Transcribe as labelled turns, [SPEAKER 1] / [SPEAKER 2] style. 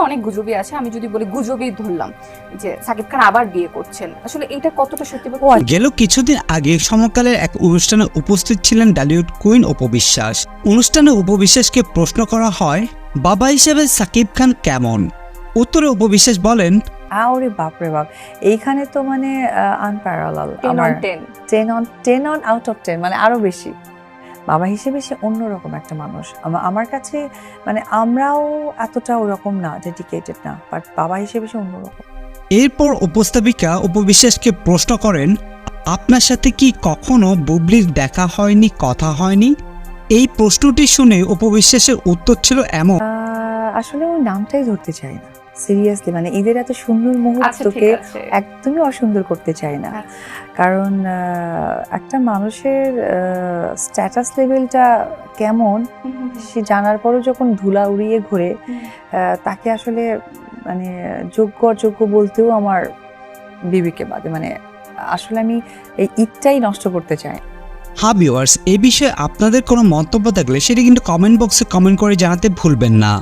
[SPEAKER 1] অনেক গুজবই আছে, আমি যদি বলি গুজবই ধরলাম যে সাকিব খান আবার বিয়ে করছেন, আসলে এটা কতটা সত্যি?
[SPEAKER 2] গেল কিছুদিন আগে সমকালের এক অনুষ্ঠানে উপস্থিত ছিলেন ডালিউড কুইন অপু বিশ্বাস। অনুষ্ঠানে অপু বিশ্বাসকে প্রশ্ন করা হয় বাবা হিসেবে সাকিব খান কেমন। উত্তরে অপু বিশ্বাস বলেন,
[SPEAKER 3] আরে বাপরে বাপ, এইখানে তো মানে আনপ্যারালাল,
[SPEAKER 1] 10
[SPEAKER 3] আমার
[SPEAKER 1] on 10
[SPEAKER 3] 10 on out of 10, মানে আরো বেশি। বাবা হিসেবে সে অন্যরকম একটা মানুষ আমার কাছে, মানে আমরাও এতটা ওরকম না, ডেডিকেটেড না, বাট বাবা হিসেবে সে অন্যরকম।
[SPEAKER 2] এরপর উপস্থাপিকা অপু বিশ্বাসকে প্রশ্ন করেন, আপনার সাথে কি কখনো বুবলির দেখা হয়নি, কথা হয়নি? এই প্রশ্নটি শুনে অপু বিশ্বাসের উত্তর ছিল এমন,
[SPEAKER 3] আসলে ওই নামটাই ধরতে চাই না সিরিয়াসলি, মানে ঈদের এত সুন্দর
[SPEAKER 1] আচ্ছা
[SPEAKER 3] মুহূর্তকে
[SPEAKER 1] ঠিক আছে।
[SPEAKER 3] একদমই অসুন্দর করতে চাই না।
[SPEAKER 1] আচ্ছা।
[SPEAKER 3] কারণ একটা মানুষের স্ট্যাটাস লেভেলটা কেমন সে জানার পরও যখন ধুলা উড়িয়ে ঘোরে, তাকে আসলে মানে যোগ্য অযোগ্য বলতেও আমার বিবেকে বাদে, মানে আসলে আমি এই ঈদটাই নষ্ট করতে চাই।
[SPEAKER 2] হ্যাঁ ভিউয়ার্স, এই বিষয়ে আপনাদের কোনো মন্তব্য থাকলে সেটা কিন্তু কমেন্ট বক্সে কমেন্ট করে জানাতে ভুলবেন না।